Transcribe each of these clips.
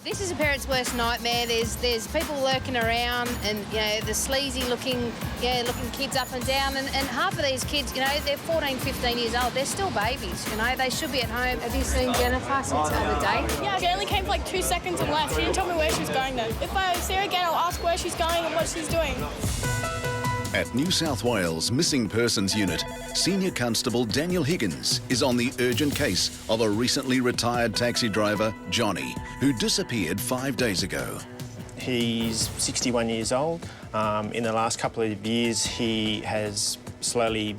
This is a parent's worst nightmare. There's people lurking around, and the sleazy looking kids up and down, and half of these kids, they're 14, 15 years old. They're still babies. They should be at home. Have you seen Jennifer since the other day? Yeah, she only came for like 2 seconds and left. She didn't tell me where she was going though. If I see her again, I'll ask where she's going and what she's doing. At New South Wales Missing Persons Unit, Senior Constable Daniel Higgins is on the urgent case of a recently retired taxi driver, Johnny, who disappeared 5 days ago. He's 61 years old. In the last couple of years, he has slowly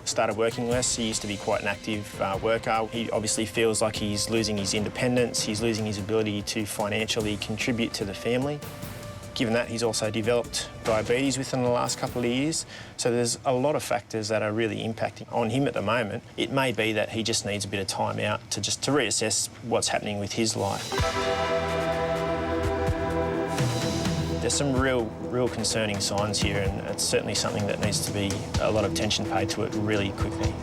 started working less. He used to be quite an active worker. He obviously feels like he's losing his independence. He's losing his ability to financially contribute to the family. Given that, he's also developed diabetes within the last couple of years. So there's a lot of factors that are really impacting on him at the moment. It may be that he just needs a bit of time out to reassess what's happening with his life. There's some real concerning signs here, and it's certainly something that needs to be a lot of attention paid to it really quickly.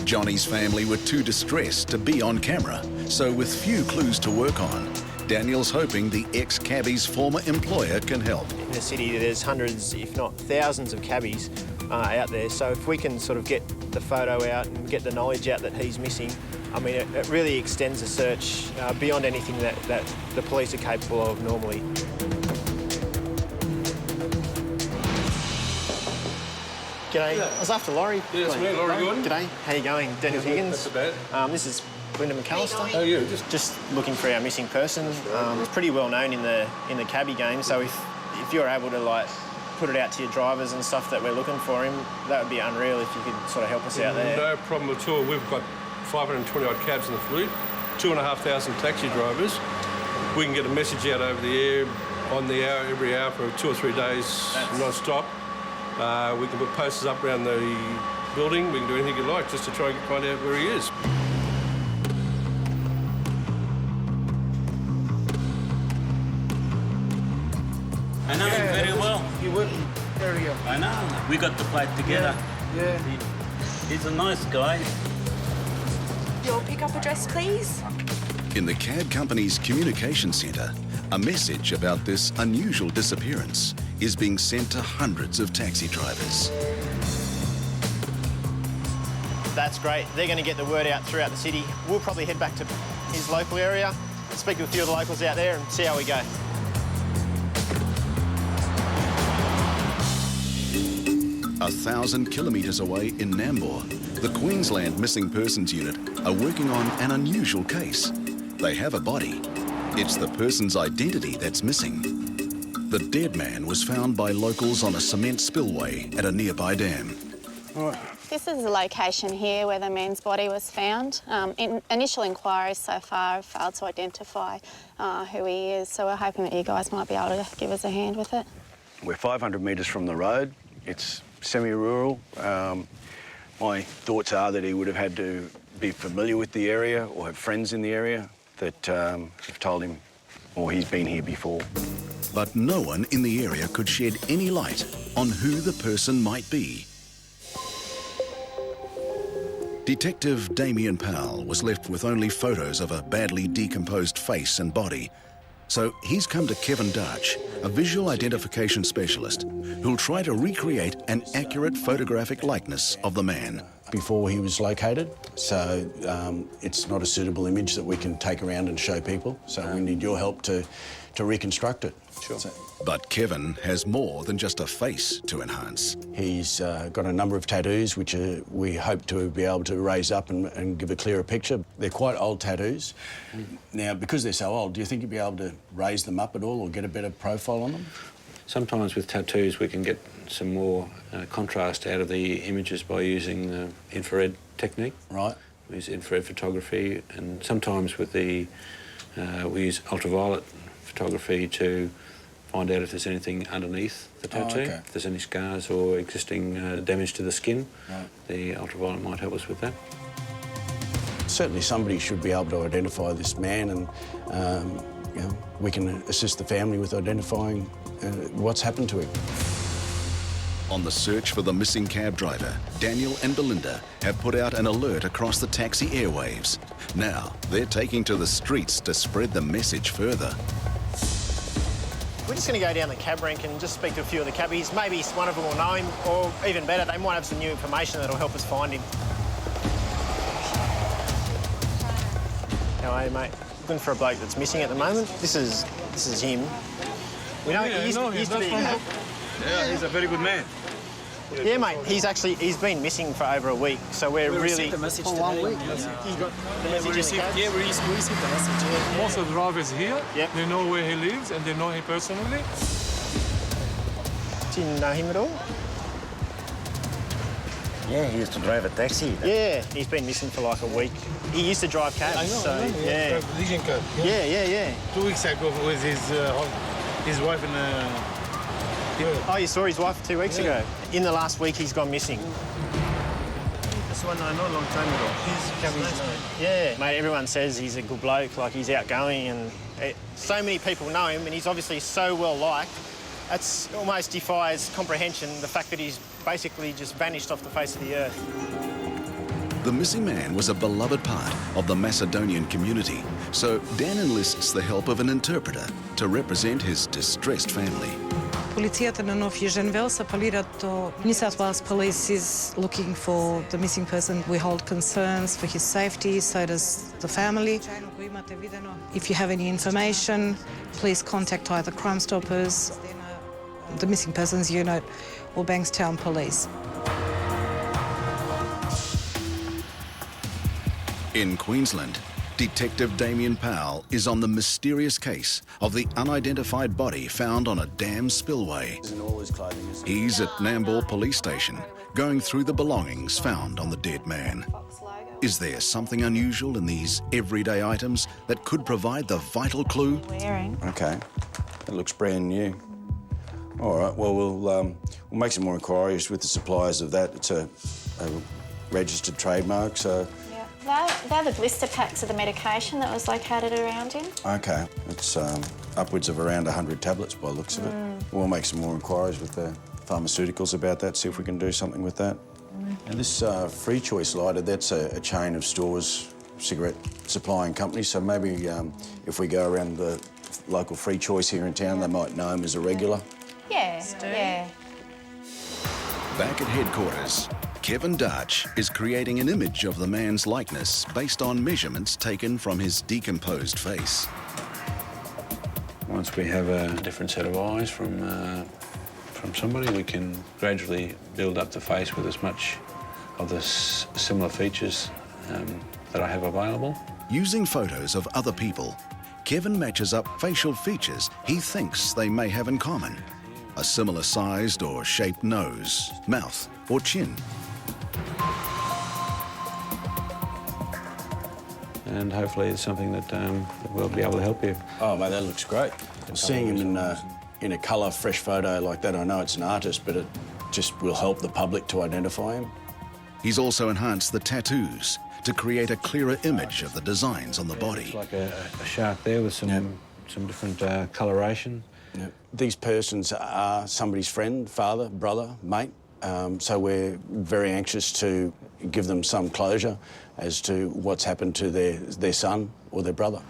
Johnny's family were too distressed to be on camera, so with few clues to work on, Daniel's hoping the ex-cabbie's former employer can help. In the city, there's hundreds, if not thousands, of cabbies out there. So if we can sort of get the photo out and get the knowledge out that he's missing, I mean, it really extends the search beyond anything that the police are capable of normally. G'day. Yeah. I was after Laurie. Yeah, it's me, Laurie Gordon. G'day. How you going? Daniel Higgins. That's bad. This is Linda McAllister. Oh, yeah, just looking for our missing person. It's pretty well known in the cabbie game, so if you're able to put it out to your drivers and stuff that we're looking for him, that would be unreal if you could sort of help us out there. No problem at all. We've got 520 odd cabs in the fleet, 2,500 taxi drivers. We can get a message out over the air, on the hour, every hour for 2 or 3 days, non-stop. We can put posters up around the building. We can do anything you like just to try and find out where he is. I know him very well. You work in the area. I know. We got to fight together. Yeah. He's a nice guy. Your pickup address, please? In the cab company's communication centre, a message about this unusual disappearance is being sent to hundreds of taxi drivers. That's great. They're going to get the word out throughout the city. We'll probably head back to his local area, speak to a few of the locals out there and see how we go. 1,000 kilometres away in Nambour, the Queensland Missing Persons Unit are working on an unusual case. They have a body. It's the person's identity that's missing. The dead man was found by locals on a cement spillway at a nearby dam. This is the location here where the man's body was found. Initial inquiries so far have failed to identify who he is, so we're hoping that you guys might be able to give us a hand with it. We're 500 metres from the road. It's semi-rural. My thoughts are that he would have had to be familiar with the area or have friends in the area that have told him, or he's been here before. But no one in the area could shed any light on who the person might be. Detective Damien Powell was left with only photos of a badly decomposed face and body. So he's come to Kevin Darch, a visual identification specialist, who'll try to recreate an accurate photographic likeness of the man. Before he was located, so it's not a suitable image that we can take around and show people, so we need your help to reconstruct it. Sure. But Kevin has more than just a face to enhance. He's got a number of tattoos which we hope to be able to raise up and give a clearer picture. They're quite old tattoos. Now, because they're so old, do you think you'd be able to raise them up at all or get a better profile on them? Sometimes with tattoos we can get some more contrast out of the images by using the infrared technique. Right. We use infrared photography, and sometimes with the we use ultraviolet photography to find out if there's anything underneath the tattoo, if there's any scars or existing damage to the skin. Right. The ultraviolet might help us with that. Certainly somebody should be able to identify this man, and we can assist the family with identifying what's happened to him. On the search for the missing cab driver, Daniel and Belinda have put out an alert across the taxi airwaves. Now, they're taking to the streets to spread the message further. We're just going to go down the cab rank and just speak to a few of the cabbies. Maybe one of them will know him, or even better, they might have some new information that'll help us find him. How are you, mate? Looking for a bloke that's missing at the moment. This is him. We know he used to be. Yeah, he's a very good man. Yeah, mate. He's been missing for over a week, so we're really. Received the message today. 1 week. He got the message in the cab? Yeah, we received the message. Yeah. Most of the drivers here, Yep. they know where he lives and they know him personally. Do you know him at all? Yeah, he used to drive a taxi. Yeah, he's been missing for like a week. He used to drive cabs, I know, so yeah. Legion cab. Yeah. 2 weeks ago with his wife and. Oh, you saw his wife 2 weeks ago? In the last week, he's gone missing. This one I know a long time ago. Yeah, mate, everyone says he's a good bloke, like he's outgoing, and so many people know him, and he's obviously so well-liked. It almost defies comprehension, the fact that he's basically just vanished off the face of the earth. The missing man was a beloved part of the Macedonian community, so Dan enlists the help of an interpreter to represent his distressed family. Полицията на Нов Южен Велс апелират до New South Wales Police is looking for the missing person. We hold concerns for his safety, so does the family. If you have any information, please contact either Crime Stoppers, the Missing Persons Unit or Bankstown Police. In Queensland, Detective Damien Powell is on the mysterious case of the unidentified body found on a dam spillway. He's at Nambour Police Station, going through the belongings found on the dead man. Is there something unusual in these everyday items that could provide the vital clue? Okay, that looks brand new. All right, well, we'll make some more inquiries with the suppliers of that. It's a registered trademark, so... They're the blister packs of the medication that was located around him. Okay, it's upwards of around 100 tablets by the looks of it. We'll make some more inquiries with the pharmaceuticals about that, see if we can do something with that. And this Free Choice lighter, that's a chain of stores, cigarette supplying companies, so maybe if we go around the local Free Choice here in town, they might know him as a regular. Yeah. Back at headquarters, Kevin Darch is creating an image of the man's likeness based on measurements taken from his decomposed face. Once we have a different set of eyes from somebody, we can gradually build up the face with as much of the similar features that I have available. Using photos of other people, Kevin matches up facial features he thinks they may have in common. A similar sized or shaped nose, mouth or chin. And hopefully it's something that will be able to help you. Oh, mate, that looks great. Seeing him in a colour, fresh photo like that, I know it's an artist, but it just will help the public to identify him. He's also enhanced the tattoos to create a clearer image of the designs on the body. It's like a shark there with some different coloration. Yep. These persons are somebody's friend, father, brother, mate, so we're very anxious to give them some closure as to what's happened to their son or their brother.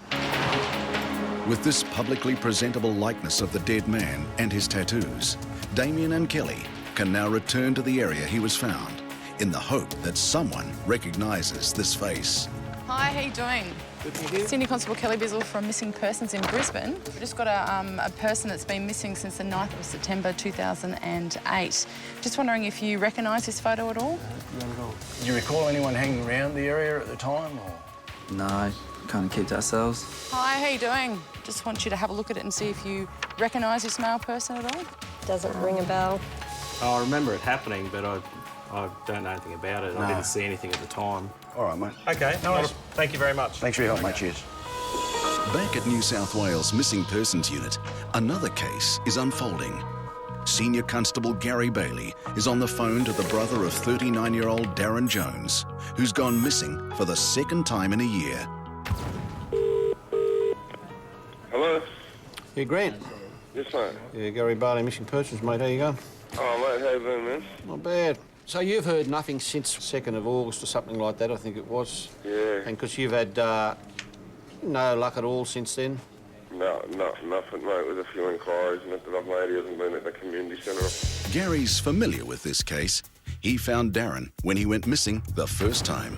With this publicly presentable likeness of the dead man and his tattoos, Damien and Kelly can now return to the area he was found in the hope that someone recognises this face. Hi, how you doing? Senior Constable Kelly Bizzle from Missing Persons in Brisbane. We've just got a person that's been missing since the 9th of September 2008. Just wondering if you recognise this photo at all? Not at all. Do you recall anyone hanging around the area at the time? Or? No, kind of keep to ourselves. Hi, how you doing? Just want you to have a look at it and see if you recognise this male person at all. Doesn't ring a bell. I remember it happening, but I don't know anything about it. No. I didn't see anything at the time. All right, mate. OK, no worries. Thank you very much. Thanks for your help, mate. Cheers. Back at New South Wales Missing Persons Unit, another case is unfolding. Senior Constable Gary Bailey is on the phone to the brother of 39-year-old Darren Jones, who's gone missing for the second time in a year. Hello? Yeah, Grant. Yes, mate. Yeah, Gary Bailey, Missing Persons, mate. How you going? Oh, mate, how you been, man? Not bad. So you've heard nothing since 2nd of August or something like that, I think it was? Yeah. And because you've had no luck at all since then? No, nothing, mate, with a few inquiries and that I've made. He hasn't been at the community centre. Gary's familiar with this case. He found Darren when he went missing the first time.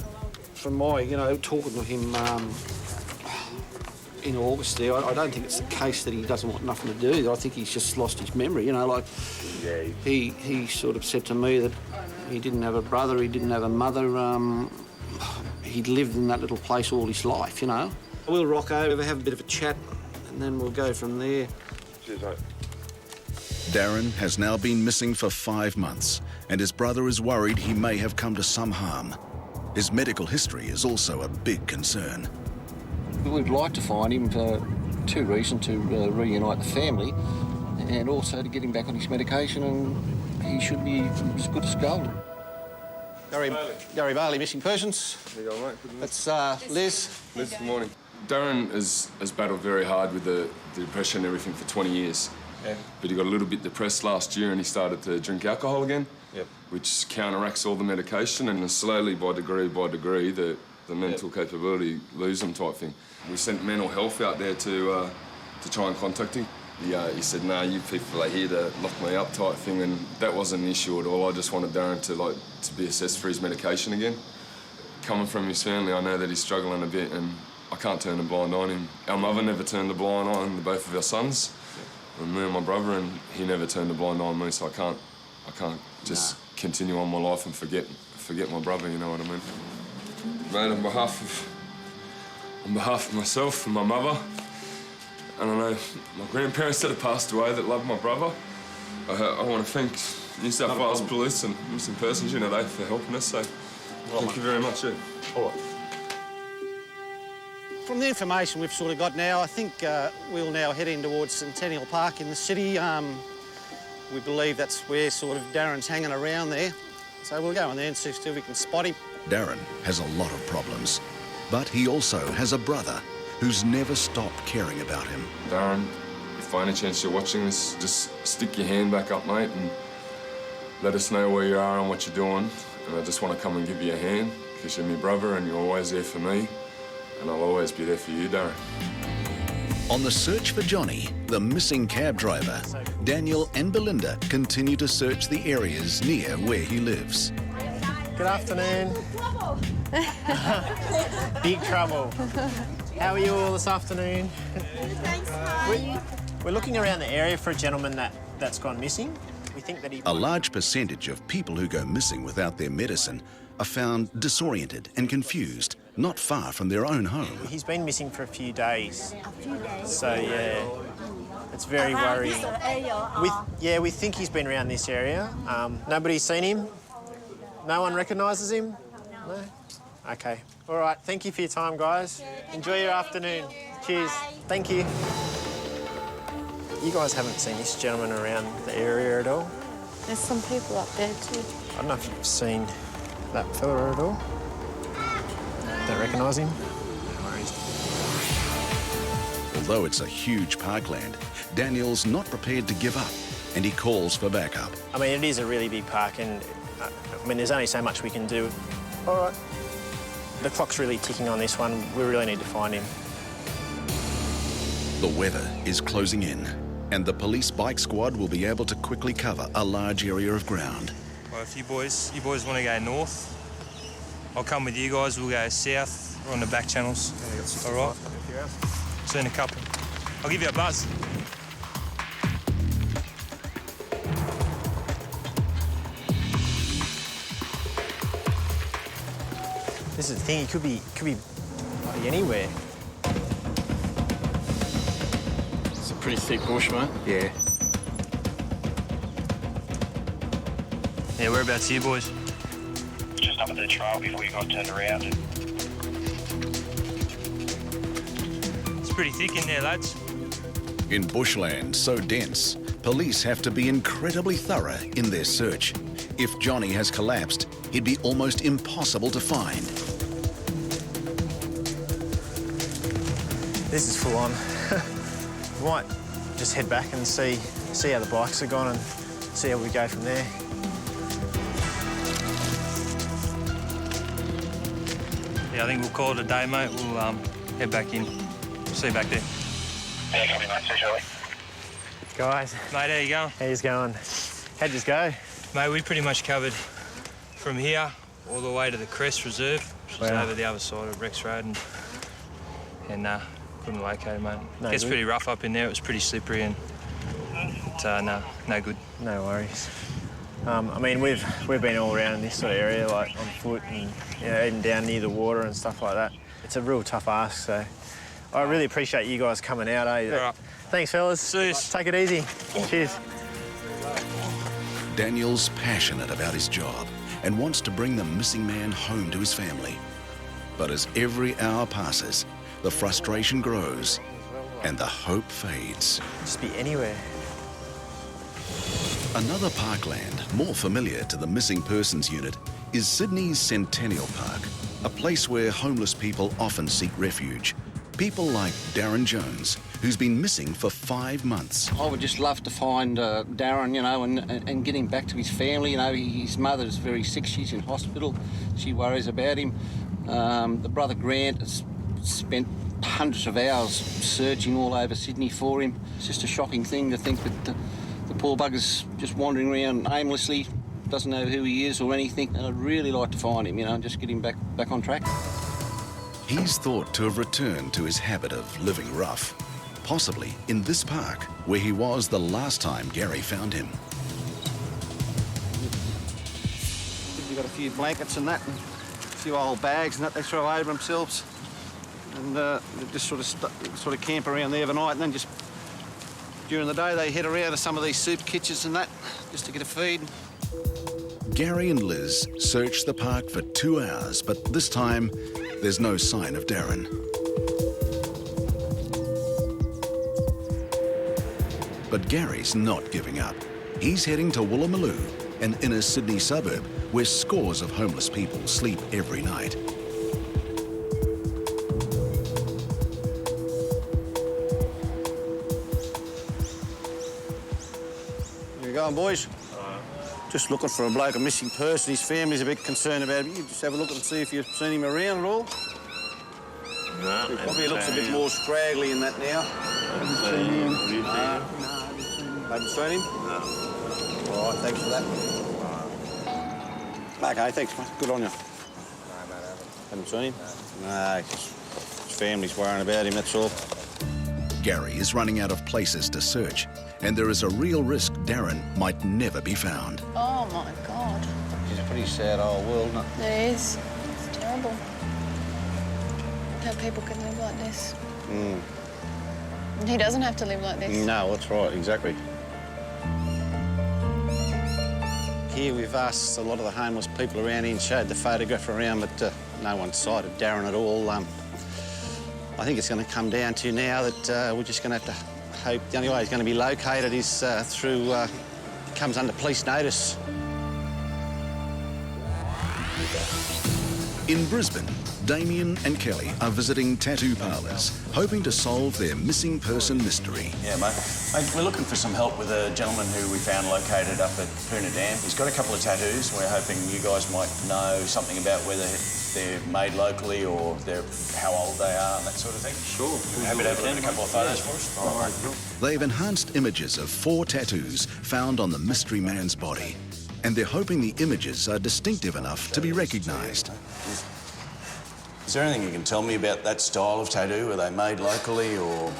From my, talking to him in August there, I don't think it's the case that he doesn't want nothing to do. I think he's just lost his memory, Yeah. He sort of said to me that he didn't have a brother, he didn't have a mother. He'd lived in that little place all his life, We'll rock over, have a bit of a chat, and then we'll go from there. Cheers, mate. Darren has now been missing for 5 months, and his brother is worried he may have come to some harm. His medical history is also a big concern. We'd like to find him for 2 reasons: to reunite the family, and also to get him back on his medication, and he should be as good as gold. Gary Bailey, missing persons. There you go, mate. That's Liz. Liz, good morning. Darren has battled very hard with the depression and everything for 20 years. Yeah. But he got a little bit depressed last year and he started to drink alcohol again, Yep. which counteracts all the medication, and slowly, by degree, the mental capability lose him type thing. We sent mental health out there to try and contact him. He said, "No, you people are here to lock me up," type thing, and that wasn't an issue at all. I just wanted Darren to be assessed for his medication again. Coming from his family, I know that he's struggling a bit, and I can't turn a blind eye on him. Our mother never turned a blind eye on both of our sons, and me and my brother, and he never turned a blind eye on me. So I can't just continue on my life and forget my brother. You know what I mean? Mate, on behalf of myself and my mother, and I know my grandparents that have passed away that love my brother, I want to thank New South Wales Police and Missing Persons Unit for helping us. So thank you very much. Yeah. All right. From the information we've sort of got now, I think we'll now head in towards Centennial Park in the city. We believe that's where sort of Darren's hanging around there. So we'll go in there and see if we can spot him. Darren has a lot of problems, but he also has a brother who's never stopped caring about him. Darren, if by any chance you're watching this, just stick your hand back up, mate, and let us know where you are and what you're doing. And I just want to come and give you a hand, because you're my brother and you're always there for me, and I'll always be there for you, Darren. On the search for Johnny, the missing cab driver, Daniel and Belinda continue to search the areas near where he lives. Good afternoon. Big trouble. How are you all this afternoon? Thanks, hi. We're looking around the area for a gentleman that's gone missing. We think that he... A large percentage of people who go missing without their medicine are found disoriented and confused, not far from their own home. He's been missing for a few days. A few days? So, yeah, it's very worrying. We think he's been around this area. Nobody's seen him? No one recognises him? No? OK. All right, thank you for your time, guys. Enjoy your afternoon. Cheers. Thank you. You guys haven't seen this gentleman around the area at all? There's some people up there too. I don't know if you've seen that fella at all. Don't recognise him? No worries. Although it's a huge parkland, Daniel's not prepared to give up, and he calls for backup. I mean, it is a really big park, and there's only so much we can do. All right. The clock's really ticking on this one. We really need to find him. The weather is closing in, and the police bike squad will be able to quickly cover a large area of ground. Well, if you boys want to go north, I'll come with you guys. We'll go south. We're on the back channels. All right. See you in a couple. I'll give you a buzz. This is the thing. He could be anywhere. It's a pretty thick bush, mate. Yeah. Yeah, whereabouts are you boys? Just up at the trail before you got turned around. It's pretty thick in there, lads. In bushland so dense, police have to be incredibly thorough in their search. If Johnny has collapsed, he'd be almost impossible to find. This is full on. We might just head back and see how the bikes are gone and see how we go from there. Yeah, I think we'll call it a day, mate. We'll head back in. See you back there. Yeah, copy, mate. See you shortly. Guys. Mate, how you going? How's going? How'd you go? Mate, we pretty much covered from here all the way to the Crest Reserve, which is over the other side of Rex Road, and couldn't locate it, mate. No Gets good. pretty rough up in there. It was pretty slippery and no good. No worries. I mean, we've been all around this sort of area, like on foot and even down near the water and stuff like that. It's a real tough ask, so I really appreciate you guys coming out, eh? All right. Thanks, fellas. See you. Take it easy. Cheers. Daniel's passionate about his job and wants to bring the missing man home to his family. But as every hour passes, the frustration grows and the hope fades. Just be anywhere. Another parkland more familiar to the Missing Persons Unit is Sydney's Centennial Park, a place where homeless people often seek refuge. People like Darren Jones, who's been missing for 5 months. I would just love to find Darren, you know, and get him back to his family. You know, his mother's very sick. She's in hospital. She worries about him. The brother Grant has spent hundreds of hours searching all over Sydney for him. It's just a shocking thing to think that the poor bugger's just wandering around aimlessly, doesn't know who he is or anything. And I'd really like to find him, you know, and just get him back on track. He's thought to have returned to his habit of living rough, possibly in this park, where he was the last time Gary found him. They've got a few blankets and that, and a few old bags and that they throw over themselves. And they just sort of camp around there overnight, and then just during the day they head around to some of these soup kitchens and that, just to get a feed. Gary and Liz searched the park for 2 hours, but this time there's no sign of Darren. But Gary's not giving up. He's heading to Woolloomooloo, an inner Sydney suburb where scores of homeless people sleep every night. Where you going, boys? Just looking for a bloke, a missing person. His family's a bit concerned about him. You just have a look and see if you've seen him around at all. No. He probably looks a bit more scraggly in that now. Haven't seen him. Haven't seen him? No. All right, thanks for that. Okay, thanks, mate. Good on you. Haven't seen him? No, just his family's worrying about him, that's all. Gary is running out of places to search, and there is a real risk Darren might never be found. Oh, my God. It's a pretty sad old world, isn't it? It is. It's terrible. How people can live like this. He doesn't have to live like this. No, that's right, exactly. Here we've asked a lot of the homeless people around here and showed the photograph around, but no one sighted Darren at all. I think it's going to come down to now that we're just going to have to hope the only way he's going to be located is through comes under police notice. In Brisbane, Damien and Kelly are visiting tattoo parlours, hoping to solve their missing person mystery. Yeah, mate. We're looking for some help with a gentleman who we found located up at Poona Dam. He's got a couple of tattoos. We're hoping you guys might know something about whether they're made locally or how old they are and that sort of thing. Sure. We're happy to have a look at a couple of photos for us. All right. They've enhanced images of 4 tattoos found on the mystery man's body, and they're hoping the images are distinctive enough to be recognised. Is there anything you can tell me about that style of tattoo? Are they made locally or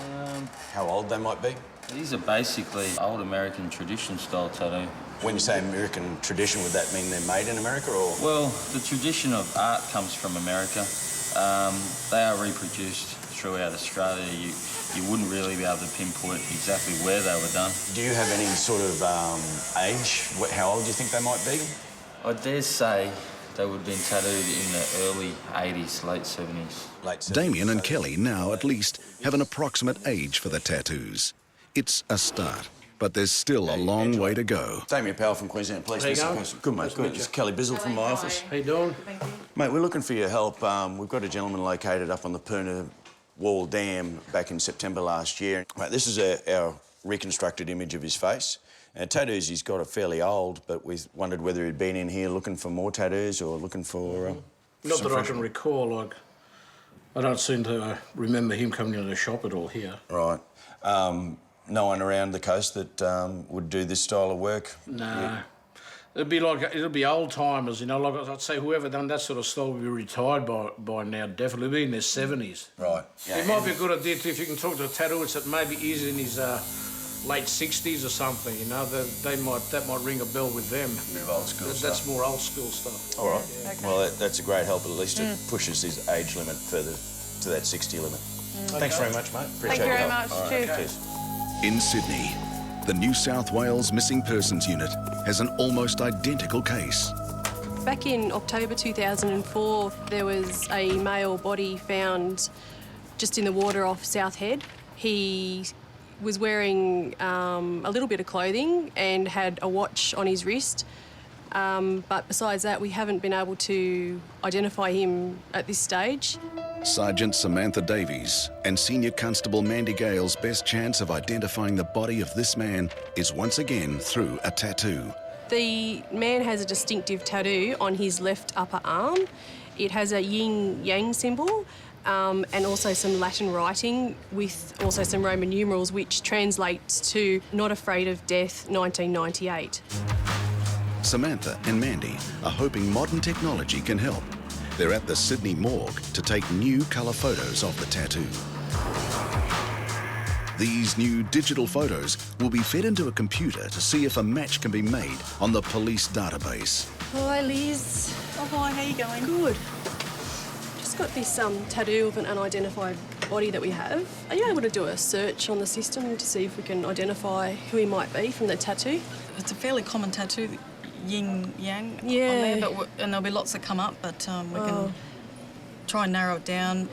how old they might be? These are basically old American tradition style tattoo. When you say American tradition, would that mean they're made in America or...? Well, the tradition of art comes from America. They are reproduced throughout Australia. You wouldn't really be able to pinpoint exactly where they were done. Do you have any sort of age? How old do you think they might be? I dare say they would have been tattooed in the early 80s, late 70s. Damien and Kelly now, at least, have an approximate age for the tattoos. It's a start, but there's still a long way to go. Damien Powell from Queensland Police. How you going? Good, mate. Good. It's Kelly Bizzle from my office. How you doing? Mate, we're looking for your help. We've got a gentleman located up on the Poona Wall Dam back in September last year. Mate, this is our reconstructed image of his face. Tattoos he's got are fairly old, but we wondered whether he'd been in here looking for more tattoos or looking for... Not that I can recall, like, I don't seem to remember him coming into the shop at all here. Right. No one around the coast that would do this style of work? Nah. Yeah. It'll be old timers, you know, like I'd say whoever done that sort of style will be retired by now, definitely be in their 70s. Right. Yeah, it might be a good idea if you can talk to a tattooist that maybe is in his late 60s or something, you know, that might ring a bell with them. A bit of old school stuff. That's more old school stuff. All right. Yeah. Okay. Well, that's a great help. At least it pushes his age limit further to that 60 limit. Thanks very much, mate. Appreciate Thank you very your much. help. Cheers. Cheers. In Sydney, the New South Wales Missing Persons Unit has an almost identical case. Back in October 2004, there was a male body found just in the water off South Head. He was wearing a little bit of clothing and had a watch on his wrist. But besides that, we haven't been able to identify him at this stage. Sergeant Samantha Davies and Senior Constable Mandy Gale's best chance of identifying the body of this man is once again through a tattoo. The man has a distinctive tattoo on his left upper arm. It has a yin-yang symbol and also some Latin writing with also some Roman numerals, which translates to Not Afraid of Death, 1998. Samantha and Mandy are hoping modern technology can help. They're at the Sydney morgue to take new colour photos of the tattoo. These new digital photos will be fed into a computer to see if a match can be made on the police database. Hi, Liz. Oh, hi, how you going? Good. Just got this tattoo of an unidentified body that we have. Are you able to do a search on the system to see if we can identify who he might be from the tattoo? It's a fairly common tattoo, yin yang on Yeah. there, and there'll be lots that come up, but we can try and narrow it down.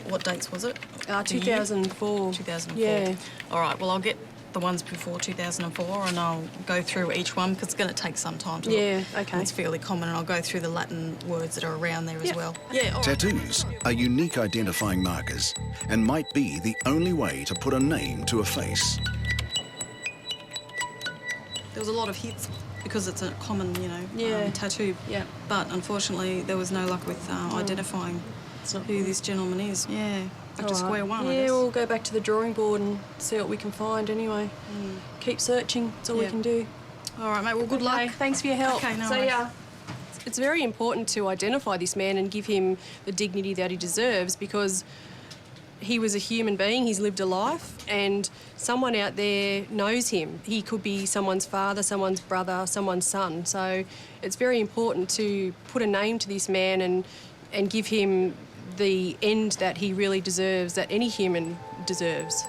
What dates was it? 2004. 2004. Yeah. All right, well, I'll get the ones before 2004 and I'll go through each one because it's going to take some time to look. Yeah, okay. It's fairly common, and I'll go through the Latin words that are around there as well. Yeah, all right. Tattoos are unique identifying markers and might be the only way to put a name to a face. There was a lot of hits because it's a common, tattoo. Yeah. But unfortunately, there was no luck with identifying who this gentleman is. Yeah. Back to square one, I Yeah, guess. we'll go back to the drawing board and see what we can find anyway. Keep searching, that's all we can do. All right, mate, well, good luck. Thanks for your help. Okay, no See worries. ya. It's very important to identify this man and give him the dignity that he deserves because he was a human being, he's lived a life, and someone out there knows him. He could be someone's father, someone's brother, someone's son. So it's very important to put a name to this man and give him the end that he really deserves, that any human deserves.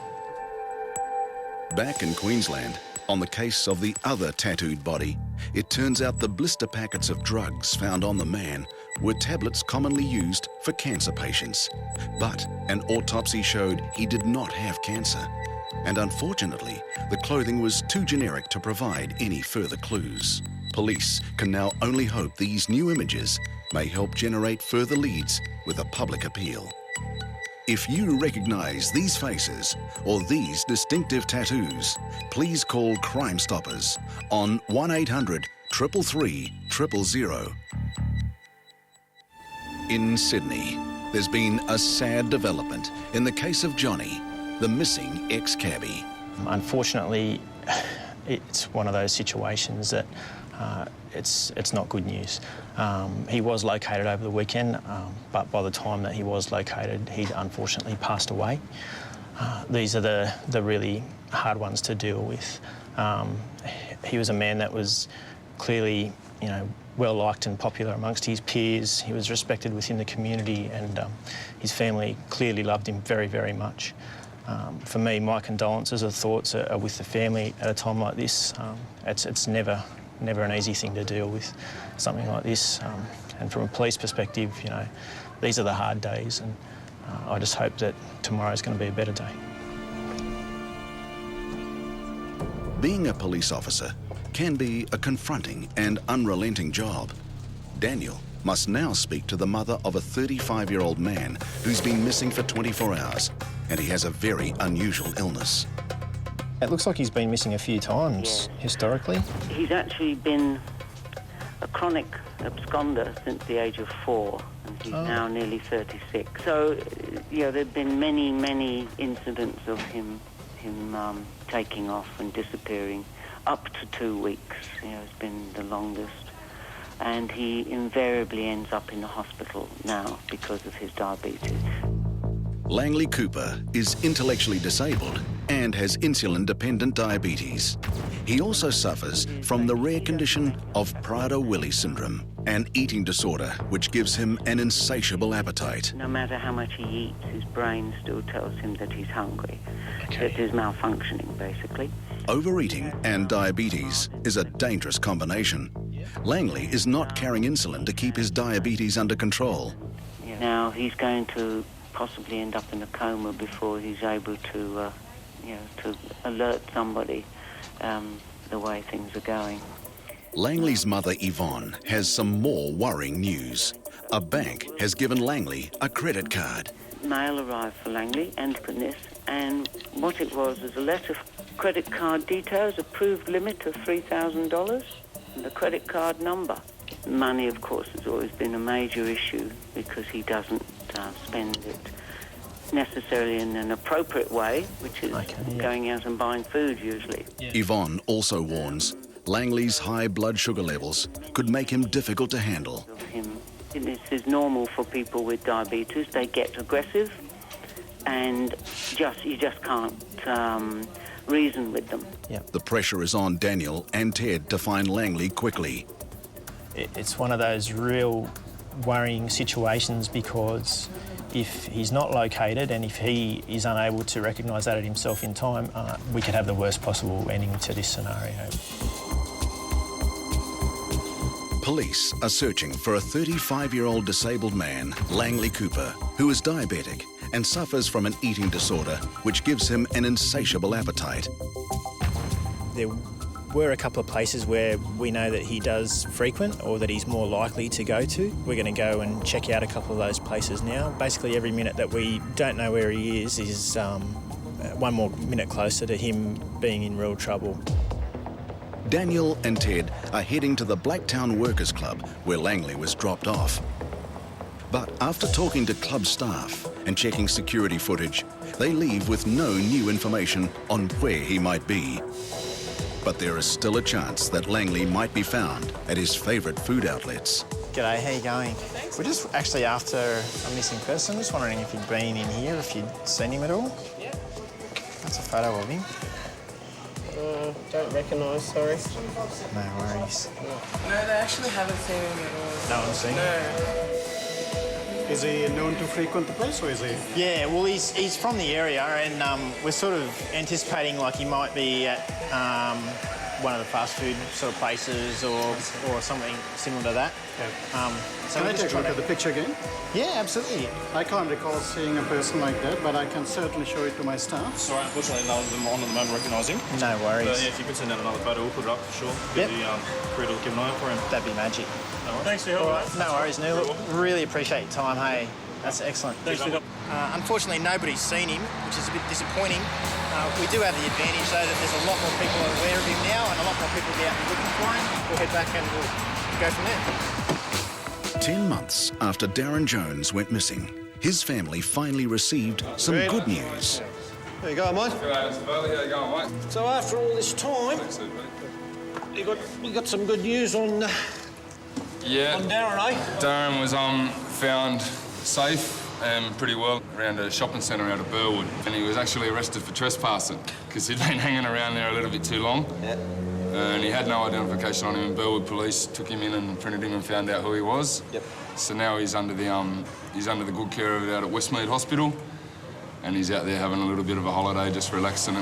Back in Queensland, on the case of the other tattooed body, it turns out the blister packets of drugs found on the man were tablets commonly used for cancer patients. But an autopsy showed he did not have cancer. And unfortunately, the clothing was too generic to provide any further clues. Police can now only hope these new images may help generate further leads with a public appeal. If you recognise these faces or these distinctive tattoos, please call Crime Stoppers on 1800 333 000. In Sydney, there's been a sad development in the case of Johnny, the missing ex-cabbie. Unfortunately, it's one of those situations that it's not good news. He was located over the weekend, but by the time that he was located, he'd unfortunately passed away. These are the really hard ones to deal with. He was a man that was clearly, well liked and popular amongst his peers. He was respected within the community, and his family clearly loved him very, very much. For me, my condolences or thoughts are with the family at a time like this. It's never an easy thing to deal with, something like this. And from a police perspective, these are the hard days, and I just hope that tomorrow's going to be a better day. Being a police officer can be a confronting and unrelenting job. Daniel must now speak to the mother of a 35-year-old man who's been missing for 24 hours, and he has a very unusual illness. It looks like he's been missing a few times historically. He's actually been a chronic absconder since the age of 4, and he's now nearly 36. So, there have been many, many incidents of him taking off and disappearing. Up to 2 weeks, has been the longest. And he invariably ends up in the hospital now because of his diabetes. Langley Cooper is intellectually disabled and has insulin-dependent diabetes. He also suffers from the rare condition of Prader-Willi syndrome, an eating disorder which gives him an insatiable appetite. No matter how much he eats, his brain still tells him that he's hungry. It is malfunctioning, basically. Overeating and diabetes is a dangerous combination. Langley is not carrying insulin to keep his diabetes under control. Now he's going to possibly end up in a coma before he's able to, to alert somebody the way things are going. Langley's mother, Yvonne, has some more worrying news. A bank has given Langley a credit card. Mail arrived for Langley and goodness, and what it was a letter of credit card details, approved limit of $3,000, and the credit card number. Money, of course, has always been a major issue because he doesn't spend it necessarily in an appropriate way, which is going out and buying food usually. Yvonne also warns Langley's high blood sugar levels could make him difficult to handle. This is normal for people with diabetes. They get aggressive and you just can't reason with them. The pressure is on Daniel and Ted to find Langley quickly. It's one of those real worrying situations because if he's not located and if he is unable to recognise that himself in time, we could have the worst possible ending to this scenario. Police are searching for a 35-year-old disabled man, Langley Cooper, who is diabetic and suffers from an eating disorder which gives him an insatiable appetite. There were a couple of places where we know that he does frequent or that he's more likely to go to. We're going to go and check out a couple of those places now. Basically, every minute that we don't know where he is one more minute closer to him being in real trouble. Daniel and Ted are heading to the Blacktown Workers Club where Langley was dropped off. But after talking to club staff and checking security footage, they leave with no new information on where he might be. But there is still a chance that Langley might be found at his favourite food outlets. G'day, how you going? We're just actually after a missing person. Just wondering if he'd been in here, if you'd seen him at all. Yeah. That's a photo of him. Don't recognise, sorry. No worries. No, they actually haven't seen him at all. No one's seen him? Is he known to frequent the place, or is he? Yeah, well, he's from the area, and we're sort of anticipating like he might be at one of the fast food sort of places or something similar to that. Yeah. Can I take a look at the picture again? Yeah, absolutely. I can't recall seeing a person like that, but I can certainly show it to my staff. Sorry, unfortunately, none of them on at the moment recognise him. No worries. But, yeah, if you could send out another photo, we'll put it up for sure. Get the crew to keep an eye out for him. That'd be magic. No worries. Thanks for your help. All right, no worries, Neil. Look, really appreciate your time, hey. That's excellent. Thanks, unfortunately, nobody's seen him, which is a bit disappointing. We do have the advantage, though, that there's a lot more people aware of him now and a lot more people be out and looking for him. We'll head back and we'll go from there. 10 months after Darren Jones went missing, his family finally received some good news. There you go, mate. G'day, Mr. Bailey. How you going, mate? So after all this time, we got some good news on Yeah. on Darren, eh? Darren was found safe and pretty well around a shopping centre out of Burwood, and he was actually arrested for trespassing because he'd been hanging around there a little bit too long. Yeah. And he had no identification on him, and Burwood police took him in and printed him and found out who he was. Yep. So now he's under the good care of it out at Westmead Hospital, and he's out there having a little bit of a holiday, just relaxing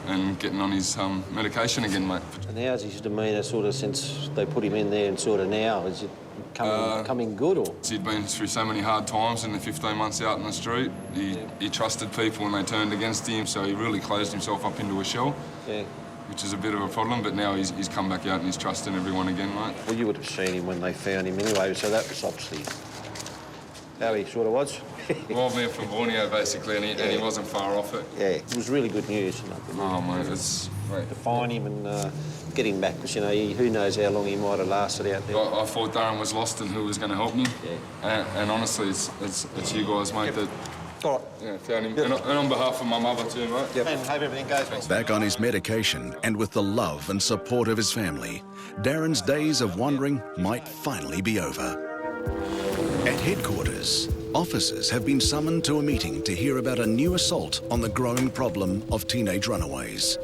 and getting on his medication again, mate. And how's his demeanour sort of since they put him in there and sort of now? Is it coming good, or? He'd been through so many hard times in the 15 months out in the street. He trusted people and they turned against him, so he really closed himself up into a shell. Yeah. Which is a bit of a problem, but now he's come back out and he's trusting everyone again, mate. Well, you would have seen him when they found him anyway, so that was obviously how he sort of was. Wild man from Borneo, basically, and he wasn't far off it. Yeah, it was really good news. Oh, mate, it's great. To find him and get him back, because, you know, who knows how long he might have lasted out there. I thought Darren was lost and who was going to help me. Yeah. And honestly, it's you guys, mate, that found him. And on behalf of my mother too, mate. Yep. And hope everything goes well. Back on his medication and with the love and support of his family, Darren's days of wandering might finally be over. At headquarters, officers have been summoned to a meeting to hear about a new assault on the growing problem of teenage runaways.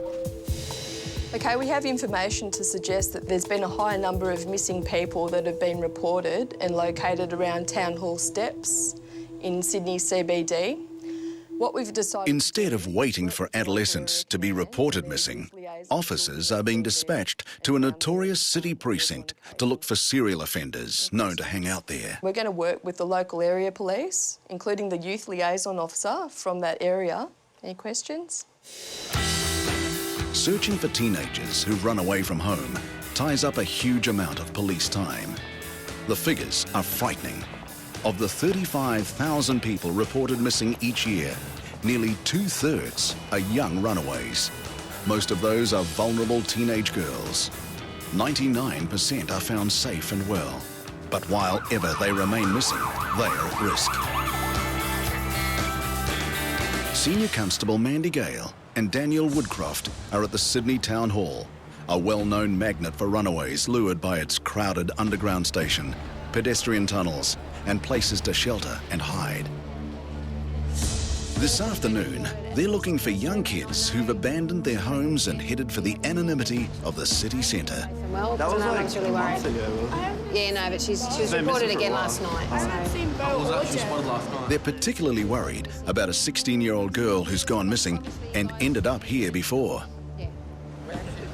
Okay, we have information to suggest that there's been a high number of missing people that have been reported and located around Town Hall steps in Sydney CBD. What we've decided... Instead of waiting for adolescents to be reported missing, officers are being dispatched to a notorious city precinct to look for serial offenders known to hang out there. We're going to work with the local area police, including the youth liaison officer from that area. Any questions? Searching for teenagers who've run away from home ties up a huge amount of police time. The figures are frightening. Of the 35,000 people reported missing each year, nearly 2/3 are young runaways. Most of those are vulnerable teenage girls. 99% are found safe and well. But while ever they remain missing, they are at risk. Senior Constable Mandy Gale and Daniel Woodcroft are at the Sydney Town Hall, a well-known magnet for runaways lured by its crowded underground station, pedestrian tunnels, and places to shelter and hide. This afternoon, they're looking for young kids who've abandoned their homes and headed for the anonymity of the city centre. Well, That was no like one's really 2 worried. months ago, Yeah, no, but she was reported again last night. They're particularly worried about a 16-year-old girl who's gone missing and ended up here before.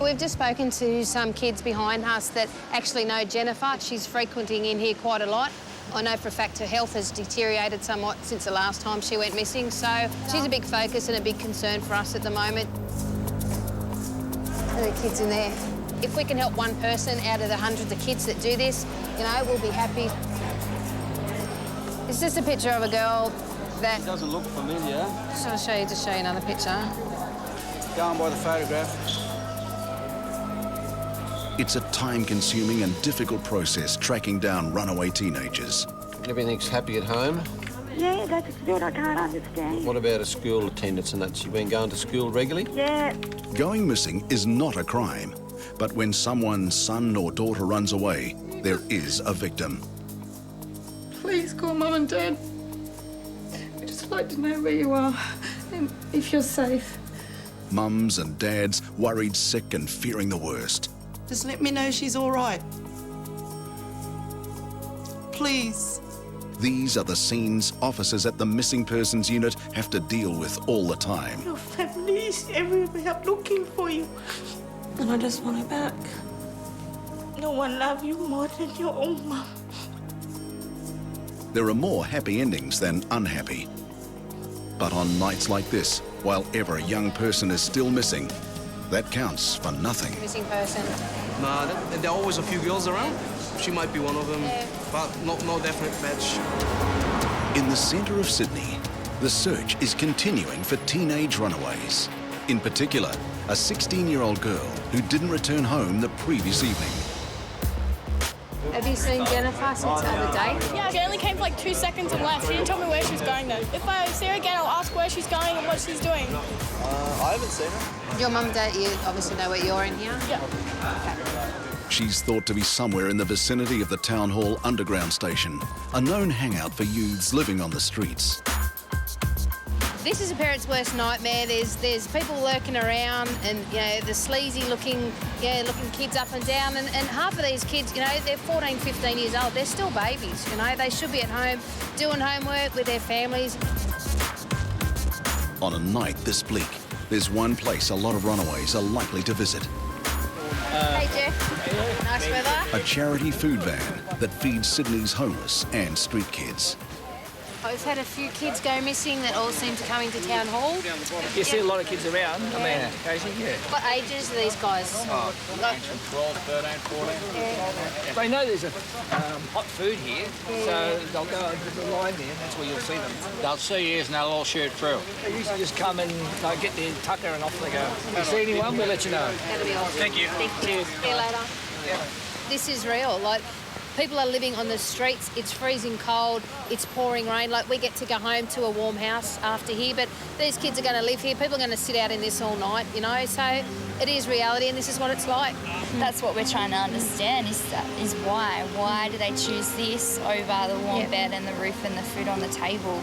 We've just spoken to some kids behind us that actually know Jennifer. She's frequenting in here quite a lot. I know for a fact her health has deteriorated somewhat since the last time she went missing, so she's a big focus and a big concern for us at the moment. There are kids in there. If we can help one person out of the hundreds of kids that do this, you know, we'll be happy. It's just a picture of a girl that... It doesn't look familiar. Just show you another picture. Going by the photograph. It's a time-consuming and difficult process tracking down runaway teenagers. Everything's happy at home. Yeah, that's good. I can't understand. What about a school attendance and that? You've been going to school regularly? Yeah. Going missing is not a crime, but when someone's son or daughter runs away, there is a victim. Please call Mum and Dad. We'd just like to know where you are and if you're safe. Mums and dads worried sick and fearing the worst. Just let me know she's all right. Please. These are the scenes officers at the Missing Persons Unit have to deal with all the time. Your family is everywhere looking for you. And I just want her back. No one loves you more than your own mum. There are more happy endings than unhappy. But on nights like this, while ever a young person is still missing, that counts for nothing. Missing person. Nah, there are always a few girls around. She might be one of them, but no definite match. In the centre of Sydney, the search is continuing for teenage runaways. In particular, a 16-year-old girl who didn't return home the previous evening. Have you seen Jennifer since the other day? Yeah, she only came for like 2 seconds and left. She didn't tell me where she was going though. If I see her again, I'll ask where she's going and what she's doing. I haven't seen her. Your mum and dad, you obviously know where you're in here? Yeah. She's thought to be somewhere in the vicinity of the Town Hall underground station, a known hangout for youths living on the streets. This is a parent's worst nightmare. There's people lurking around, and you know the sleazy looking kids up and down, and half of these kids, you know, they're 14, 15 years old. They're still babies, you know. They should be at home doing homework with their families. On a night this bleak, there's one place a lot of runaways are likely to visit. Hey Jeff, nice weather. A charity food van that feeds Sydney's homeless and street kids. We've had a few kids go missing that all seem to come into town hall. You see a lot of kids around, I mean, occasionally, yeah. What ages are these guys? Range from 12, 13, 14. They know there's a hot food here, so they'll go over the line there, and that's where you'll see them. They'll see you and they'll all shoot through. They usually just come and get their tucker and off they go. If you see anyone, we'll let you know. That'll be awesome. Thank you. See you later. Yeah. This is real. Like, people are living on the streets. It's freezing cold. It's pouring rain. Like, we get to go home to a warm house after here, but these kids are going to live here. People are going to sit out in this all night, you know. So it is reality, and this is what it's like. That's what we're trying to understand is why. Why do they choose this over the warm bed and the roof and the food on the table?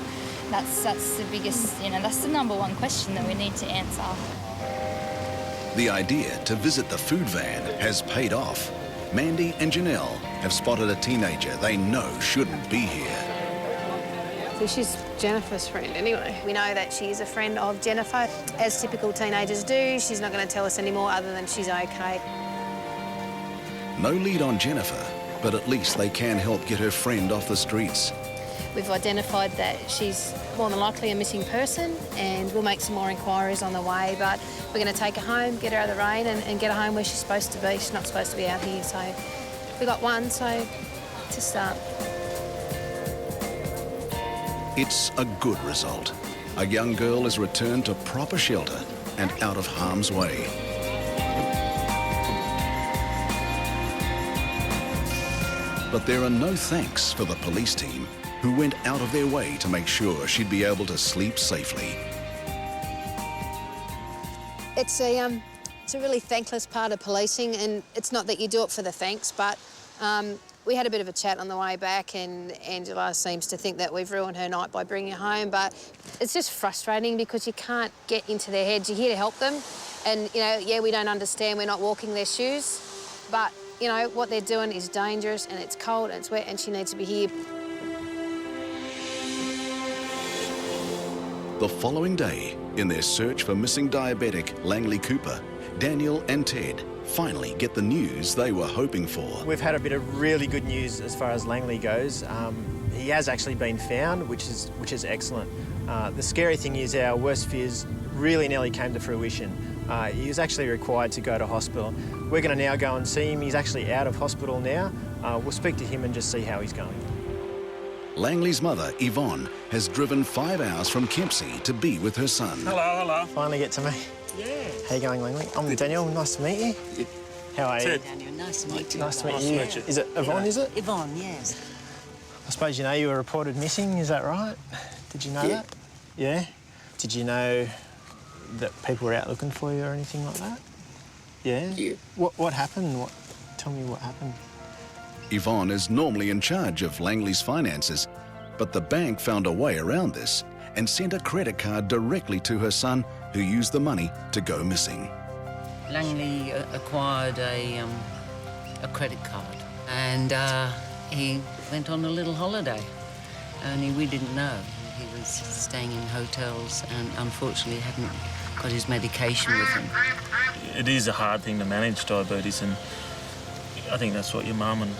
That's the biggest, you know, that's the #1 question that we need to answer. The idea to visit the food van has paid off. Mandy and Janelle have spotted a teenager they know shouldn't be here. So she's Jennifer's friend anyway. We know that she is a friend of Jennifer. As typical teenagers do, she's not going to tell us anymore other than she's okay. No lead on Jennifer, but at least they can help get her friend off the streets. We've identified that she's more than likely a missing person, and we'll make some more inquiries on the way, but we're going to take her home, get her out of the rain and get her home where she's supposed to be. She's not supposed to be out here, so we got one, so to start. It's a good result. A young girl is returned to proper shelter and out of harm's way. But there are no thanks for the police team, who went out of their way to make sure she'd be able to sleep safely. It's a really thankless part of policing, and it's not that you do it for the thanks, but we had a bit of a chat on the way back, and Angela seems to think that we've ruined her night by bringing her home, but it's just frustrating because you can't get into their heads. You're here to help them, and, you know, yeah, we don't understand, we're not walking their shoes, but, you know, what they're doing is dangerous, and it's cold, and it's wet, and she needs to be here. The following day, in their search for missing diabetic Langley Cooper, Daniel and Ted finally get the news they were hoping for. We've had a bit of really good news as far as Langley goes. He has actually been found, which is excellent. The scary thing is our worst fears really nearly came to fruition. He was actually required to go to hospital. We're going to now go and see him. He's actually out of hospital now. We'll speak to him and just see how he's going. Langley's mother, Yvonne, has driven 5 hours from Kempsey to be with her son. Hello. Finally get to me. Yeah. How you going, Langley? I'm Daniel. Nice to meet you. How are you? Daniel, nice to meet you. Nice to meet you. Is it Yvonne, is it? Yvonne, yes. I suppose you know you were reported missing, is that right? Did you know that? Yeah? Did you know that people were out looking for you or anything like that? Yeah? Yeah. What happened? Tell me what happened. Yvonne is normally in charge of Langley's finances, but the bank found a way around this and sent a credit card directly to her son, who used the money to go missing. Langley acquired a credit card, and he went on a little holiday. Only we didn't know. He was staying in hotels and unfortunately hadn't got his medication with him. It is a hard thing to manage, diabetes, and I think that's what your mum and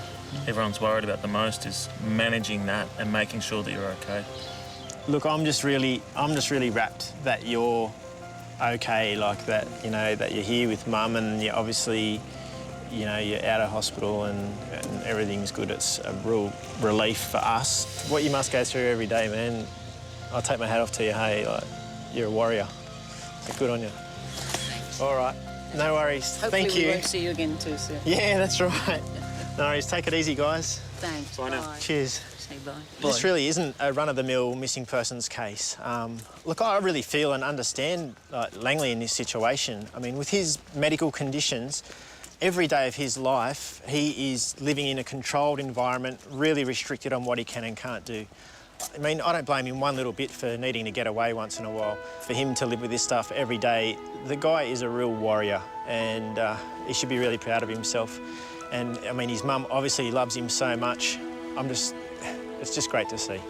everyone's worried about the most, is managing that and making sure that you're okay. Look, I'm just really rapt that you're okay, like that, you know, that you're here with Mum and you're obviously, you know, you're out of hospital and everything's good. It's a real relief for us. What you must go through every day, man, I'll take my hat off to you, hey, like, you're a warrior. So good on you. Thanks. All right, no worries. Hopefully Thank you. we won't see you again too soon. Yeah, that's right. No worries, take it easy, guys. Thanks. Bye now. Cheers. Say bye. This really isn't a run-of-the-mill missing persons case. Look, I really feel and understand Langley in this situation. I mean, with his medical conditions, every day of his life, he is living in a controlled environment, really restricted on what he can and can't do. I mean, I don't blame him one little bit for needing to get away once in a while. For him to live with this stuff every day, the guy is a real warrior, and he should be really proud of himself. And, I mean, his mum obviously loves him so much. It's just great to see.